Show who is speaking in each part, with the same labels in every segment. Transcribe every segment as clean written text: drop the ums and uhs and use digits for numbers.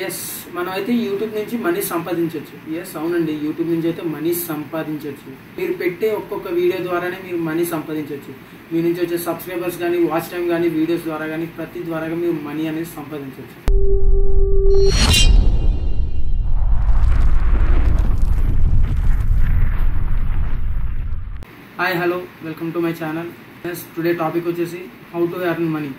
Speaker 1: Yes మనమైతే YouTube నుంచి money సంపాదించవచ్చు. ఎస్ అవునండి, యూట్యూబ్ నుంచి అయితే మనీ సంపాదించవచ్చు. మీరు పెట్టే ఒక్కొక్క వీడియో ద్వారానే మీరు మనీ సంపాదించవచ్చు. మీ నుంచి వచ్చే సబ్స్క్రైబర్స్ కానీ, వాచ్ టైం కానీ, వీడియోస్ ద్వారా కానీ ప్రతి ద్వారా మీరు మనీ అనేది సంపాదించవచ్చు. Hi hello, welcome to my channel. Yes today topic వచ్చేసి how to earn money.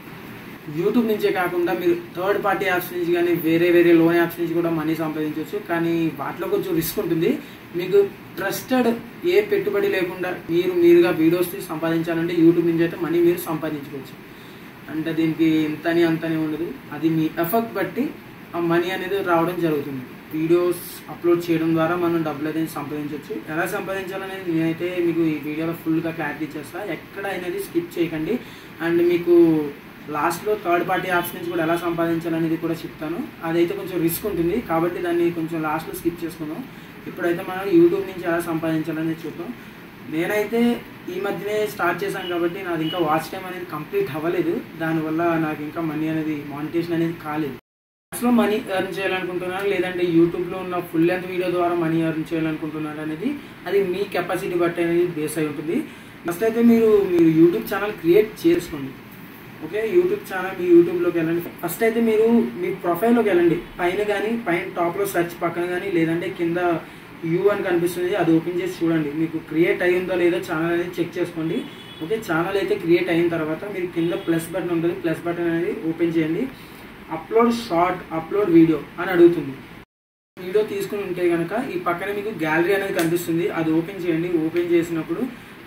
Speaker 1: YouTube నుంచే కాకుండా మీరు థర్డ్ పార్టీ యాప్స్ నుంచి కానీ వేరే లోన్ యాప్స్ నుంచి కూడా మనీ సంపాదించవచ్చు. కానీ వాటిలో కొంచెం రిస్క్ ఉంటుంది. మీకు ట్రస్టెడ్ ఏ పెట్టుబడి లేకుండా మీరుగా వీడియోస్ సంపాదించాలంటే యూట్యూబ్ నుంచి అయితే మనీ మీరు సంపాదించుకోవచ్చు. అంటే దీనికి ఇంతని అంతనే ఉండదు, అది మీ ఎఫర్ట్ బట్టి ఆ మనీ అనేది రావడం జరుగుతుంది. వీడియోస్ అప్లోడ్ చేయడం ద్వారా మనం డబ్బులు అయితే సంపాదించవచ్చు. ఎలా సంపాదించాలనేది నేనైతే మీకు ఈ వీడియోలో ఫుల్గా క్లారిటీ చేస్తాను. ఎక్కడ అనేది స్కిప్ చేయకండి. అండ్ మీకు లాస్ట్లో థర్డ్ పార్టీ యాప్స్ నుంచి కూడా ఎలా సంపాదించాలనేది కూడా చెప్తాను. అదైతే కొంచెం రిస్క్ ఉంటుంది కాబట్టి దాన్ని కొంచెం లాస్ట్లో స్కిప్ చేసుకుందాం. ఇప్పుడైతే మనం యూట్యూబ్ నుంచి ఎలా సంపాదించాలనేది చూద్దాం. నేనైతే ఈ మధ్యనే స్టార్ట్ చేశాను కాబట్టి నాది ఇంకా వాచ్ టైం అనేది కంప్లీట్ అవ్వలేదు. దానివల్ల నాకు ఇంకా మనీ అనేది మానిటేషన్ అనేది కాలేదు. అసలు మనీ ఎర్న్ చేయాలనుకుంటున్నాను, లేదంటే యూట్యూబ్లో ఉన్న ఫుల్ లెంత్ వీడియో ద్వారా మనీ ఎర్న్ చేయాలనుకుంటున్నాను అనేది అది మీ కెపాసిటీ బట్టి అనేది బేస్ అయి ఉంటుంది. ఫస్ట్ అయితే మీరు యూట్యూబ్ ఛానల్ క్రియేట్ చేసుకోండి. ఓకే, యూట్యూబ్ ఛానల్ మీ యూట్యూబ్లోకి వెళ్ళండి. ఫస్ట్ అయితే మీరు మీ ప్రొఫైల్లోకి వెళ్ళండి. పైన కానీ పైన టాప్లో సెర్చ్ పక్కన కానీ లేదంటే కింద యూ అని కనిపిస్తుంది, అది ఓపెన్ చేసి చూడండి. మీకు క్రియేట్ అయ్యిందో లేదో ఛానల్ అనేది చెక్ చేసుకోండి. ఓకే, ఛానల్ అయితే క్రియేట్ అయిన తర్వాత మీరు కింద ప్లస్ బటన్ ఉంటుంది, ప్లస్ బటన్ అనేది ఓపెన్ చేయండి. అప్లోడ్ షార్ట్, అప్లోడ్ వీడియో అని అడుగుతుంది. వీడియో తీసుకుని ఉంటే కనుక ఈ పక్కన మీకు గ్యాలరీ అనేది కనిపిస్తుంది, అది ఓపెన్ చేయండి. ఓపెన్ చేసినప్పుడు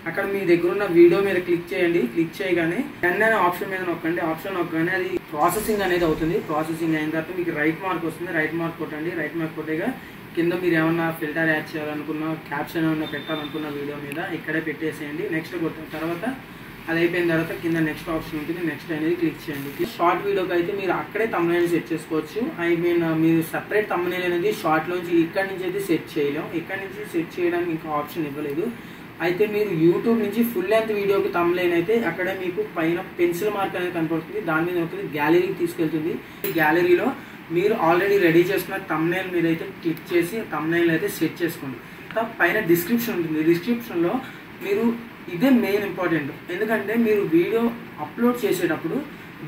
Speaker 1: అక్కడ మీ దగ్గర ఉన్న వీడియో మీద క్లిక్ చేయండి. క్లిక్ చేయగానే రన్ అనే ఆప్షన్ మీద నొక్కండి. ఆప్షన్ నొక్కగానే అది ప్రాసెసింగ్ అనేది అవుతుంది. ప్రాసెసింగ్ అయిన తర్వాత మీకు రైట్ మార్క్ వస్తుంది. రైట్ మార్క్ కొట్టండి. రైట్ మార్క్ కొట్టేగా కింద మీరు ఏమన్నా ఫిల్టర్ యాడ్ చేయాలనుకున్నా, క్యాప్షన్ ఏమన్నా పెట్టాలనుకున్న వీడియో మీద ఇక్కడే పెట్టేసేయండి. నెక్స్ట్ కొట్టిన తర్వాత అది అయిపోయిన తర్వాత కింద నెక్స్ట్ ఆప్షన్ ఉంటుంది, నెక్స్ట్ అనేది క్లిక్ చేయండి. షార్ట్ వీడియోకి అయితే మీరు అక్కడే థంబ్నెయిల్ సెట్ చేసుకోవచ్చు. ఐ మీన్ మీరు సెపరేట్ థంబ్నెయిల్ అనేది షార్ట్లోంచి ఇక్కడ నుంచి అయితే సెట్ చేయలేం. ఇక్కడ నుంచి సెట్ చేయడానికి ఇంకా ఆప్షన్ ఇవ్వలేదు. అయితే మీరు యూట్యూబ్ నుంచి ఫుల్ లెంత్ వీడియోకి థంబ్నెయిల్ అయితే అక్కడ మీకు పైన పెన్సిల్ మార్క్ అనేది కనపడుతుంది. దాని మీద ఒకటి గ్యాలరీకి తీసుకెళ్తుంది. ఈ గ్యాలరీలో మీరు ఆల్రెడీ రెడీ చేసుకున్న థంబ్నెయిల్ మీద అయితే క్లిక్ చేసి థంబ్నెయిల్ అయితే సెట్ చేసుకోండి. పైన డిస్క్రిప్షన్ ఉంటుంది. డిస్క్రిప్షన్లో మీరు ఇదే మెయిన్ ఇంపార్టెంట్. ఎందుకంటే మీరు వీడియో అప్లోడ్ చేసేటప్పుడు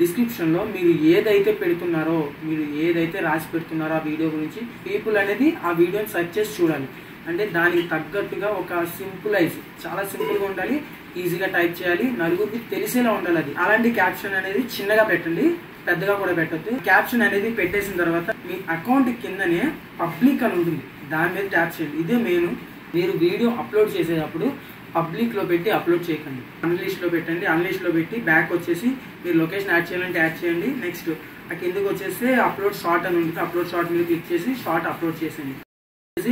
Speaker 1: డిస్క్రిప్షన్లో మీరు ఏదైతే పెడుతున్నారో, మీరు ఏదైతే రాసి పెడుతున్నారో ఆ వీడియో గురించి పీపుల్ అనేది ఆ వీడియోని సెర్చ్ చేసి చూడాలి. అంటే దానికి తగ్గట్టుగా ఒక సింపులైజ్, చాలా సింపుల్గా ఉండాలి, ఈజీగా టైప్ చేయాలి, నలుగురికి తెలిసేలా ఉండాలి. అది అలాంటి క్యాప్షన్ అనేది చిన్నగా పెట్టండి, పెద్దగా కూడా పెట్టద్దు. క్యాప్షన్ అనేది పెట్టేసిన తర్వాత మీ అకౌంట్ కిందనే పబ్లిక్ అని ఉంటుంది, దాని మీద ట్యాప్ చేయండి. ఇదే మెయిన్. మీరు వీడియో అప్లోడ్ చేసేటప్పుడు పబ్లిక్లో పెట్టి అప్లోడ్ చేయకండి, అన్లిస్ట్లో పెట్టండి. అన్లిస్ట్లో పెట్టి బ్యాక్ వచ్చేసి మీరు లొకేషన్ యాడ్ చేయాలంటే యాడ్ చేయండి. నెక్స్ట్ ఆ కిందకి వచ్చేసి అప్లోడ్ షార్ట్ అని ఉంటుంది. అప్లోడ్ షార్ట్ మీద క్లిక్ చేసి షార్ట్ అప్లోడ్ చేసేయండి.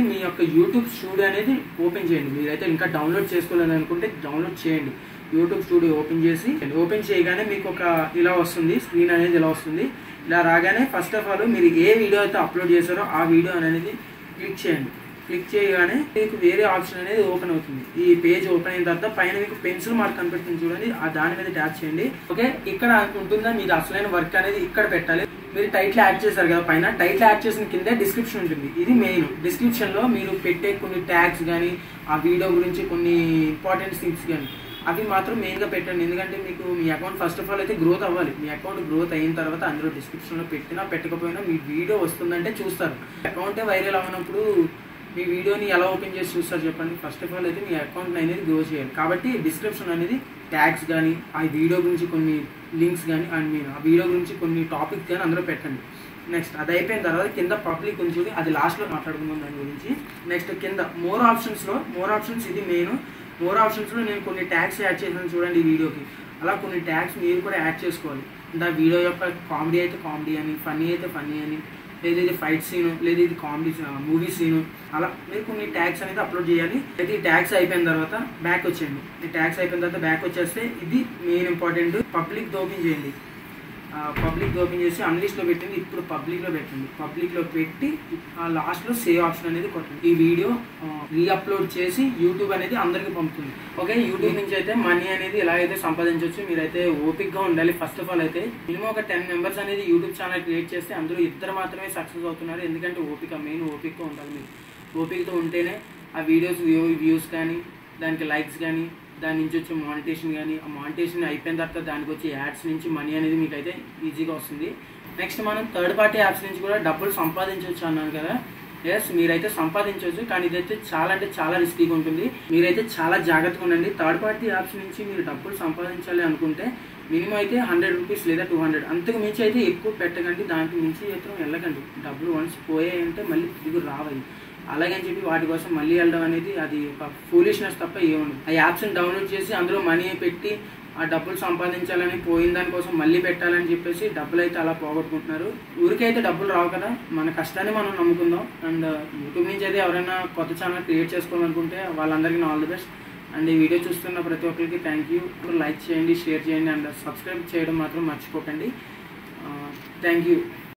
Speaker 1: మీ యొక్క యూట్యూబ్ స్టూడియో అనేది ఓపెన్ చేయండి. మీరైతే ఇంకా డౌన్లోడ్ చేసుకోవాలని అనుకుంటే డౌన్లోడ్ చేయండి. యూట్యూబ్ స్టూడియో ఓపెన్ చేసి ఓపెన్ చేయగానే మీకు ఒక ఇలా వస్తుంది, స్క్రీన్ అనేది ఇలా వస్తుంది. ఇలా రాగానే ఫస్ట్ ఆఫ్ ఆల్ మీరు ఏ వీడియో అయితే అప్లోడ్ చేశారో ఆ వీడియో అనేది క్లిక్ చేయండి. క్లిక్ చేయగానే మీకు వేరే ఆప్షన్ అనేది ఓపెన్ అవుతుంది. ఈ పేజ్ ఓపెన్ అయిన తర్వాత పైన మీకు పెన్సిల్ మార్క్ కనిపిస్తుంది చూడండి, ఆ దాని మీద ట్యాప్ చేయండి. ఓకే, ఇక్కడ ఉంటుందా మీకు అసలైన వర్క్ అనేది ఇక్కడ పెట్టాలి. మీరు టైటిల్ యాడ్ చేశారు కదా, పైన టైటిల్ యాడ్ చేసిన కింద డిస్క్రిప్షన్ ఉంటుంది. ఇది మెయిన్. డిస్క్రిప్షన్లో మీరు పెట్టే కొన్ని ట్యాగ్స్ కానీ, ఆ వీడియో గురించి కొన్ని ఇంపార్టెంట్ థింగ్స్ కానీ అవి మాత్రం మెయిన్గా పెట్టండి. ఎందుకంటే మీకు మీ అకౌంట్ ఫస్ట్ ఆఫ్ ఆల్ అయితే గ్రోత్ అవ్వాలి. మీ అకౌంట్ గ్రోత్ అయిన తర్వాత అందులో డిస్క్రిప్షన్లో పెట్టినా పెట్టకపోయినా మీ వీడియో వస్తుందంటే చూస్తారు. అకౌంటే వైరల్ అవ్వనప్పుడు మీ వీడియోని ఎలా ఓపెన్ చేసి చూస్తారు చెప్పండి. ఫస్ట్ ఆఫ్ ఆల్ అయితే మీ అకౌంట్ అనేది గ్రో చేయాలి. కాబట్టి డిస్క్రిప్షన్ అనేది ట్యాగ్స్ కానీ, ఆ వీడియో గురించి కొన్ని లింక్స్ కానీ, అండ్ ఆ వీడియో గురించి కొన్ని టాపిక్స్ కానీ అందరూ పెట్టండి. నెక్స్ట్ అది అయిపోయిన తర్వాత కింద పబ్లిక్ ఉంది, అది లాస్ట్లో మాట్లాడుకుందాం దాని గురించి. నెక్స్ట్ కింద మోర్ ఆప్షన్స్ ఇది మెయిన్. మోర్ ఆప్షన్స్లో నేను కొన్ని ట్యాగ్స్ యాడ్ చేశాను చూడండి ఈ వీడియోకి. అలా కొన్ని ట్యాగ్స్ మీరు కూడా యాడ్ చేసుకోవాలి. అంటే ఆ వీడియో యొక్క కామెడీ అయితే కామెడీ అని, ఫన్నీ అయితే ఫన్నీ అని, లేదా ఇది ఫైట్ సీను, లేదా ఇది కామెడీ మూవీ సీను, అలా మీరు కొన్ని ట్యాగ్స్ అనేది అప్లోడ్ చేయాలి. అయితే ఈ ట్యాగ్స్ అయిపోయిన తర్వాత బ్యాక్ వచ్చేయండి. ఈ ట్యాగ్స్ అయిపోయిన తర్వాత బ్యాక్ వచ్చేస్తే ఇది మెయిన్ ఇంపార్టెంట్. పబ్లిక్ ఓపెన్ చేయండి. పబ్లిక్ ఓపెన్ చేసి అన్లిస్ట్లో పెట్టింది, ఇప్పుడు పబ్లిక్లో పెట్టండి. పబ్లిక్లో పెట్టి లాస్ట్లో సేవ్ ఆప్షన్ అనేది కొట్టండి. ఈ వీడియో రీఅప్లోడ్ చేసి యూట్యూబ్ అనేది అందరికీ పంపుతుంది. ఓకే, యూట్యూబ్ నుంచి అయితే మనీ అనేది ఎలా అయితే సంపాదించవచ్చు. మీరైతే ఓపిక్గా ఉండాలి. ఫస్ట్ ఆఫ్ ఆల్ అయితే మినిమం ఒక 10 మెంబర్స్ అనేది యూట్యూబ్ ఛానల్ క్రియేట్ చేస్తే అందులో 2 మాత్రమే సక్సెస్ అవుతున్నారు. ఎందుకంటే మెయిన్ ఓపిక్గా ఉండాలి. మీరు ఓపికతో ఉంటేనే ఆ వీడియోస్ వ్యూస్ కానీ, దానికి లైక్స్ కానీ, దాని నుంచి వచ్చే మానిటేషన్ కానీ, ఆ మానిటేషన్ అయిపోయిన తర్వాత దానికి వచ్చే యాడ్స్ నుంచి మనీ అనేది మీకు అయితే ఈజీగా వస్తుంది. నెక్స్ట్ మనం థర్డ్ పార్టీ యాప్స్ నుంచి కూడా డబ్బులు సంపాదించవచ్చు అన్నాను కదా. ఎస్, మీరైతే సంపాదించవచ్చు, కానీ ఇదైతే చాలా అంటే చాలా రిస్కీగా ఉంటుంది. మీరైతే చాలా జాగ్రత్తగా ఉండండి. థర్డ్ పార్టీ యాప్స్ నుంచి మీరు డబ్బులు సంపాదించాలి అనుకుంటే మినిమం అయితే 100 రూపీస్ లేదా 200, అంతకు మించి అయితే ఎక్కువ పెట్టకండి. దానికి మించి అయితే వెళ్ళకండి. డబ్బులు వన్స్ పోయాయంటే మళ్ళీ తిరిగి రావాలి. అలాగని చెప్పి వాటి కోసం మళ్ళీ వెళ్ళడం అనేది అది ఒక ఫూలిష్నెస్ తప్ప ఏముండదు. ఆ యాప్స్ని డౌన్లోడ్ చేసి అందులో మనీ పెట్టి ఆ డబ్బులు సంపాదించాలని, పోయిన దానికోసం మళ్ళీ పెట్టాలని చెప్పేసి డబ్బులు అయితే అలా పోగొట్టుకుంటున్నారు. ఊరికైతే డబ్బులు రావు కదా, మన కష్టాన్ని మనం నమ్ముకుందాం. అండ్ యూట్యూబ్ నుంచి అయితే ఎవరైనా కొత్త ఛానల్ క్రియేట్ చేసుకోవాలనుకుంటే వాళ్ళందరికీ ఆల్ ది బెస్ట్. అండ్ ఈ వీడియో చూస్తున్న ప్రతి ఒక్కరికి థ్యాంక్ యూ. లైక్ చేయండి, షేర్ చేయండి అండ్ సబ్స్క్రైబ్ చేయడం మాత్రం మర్చిపోకండి. Thank you.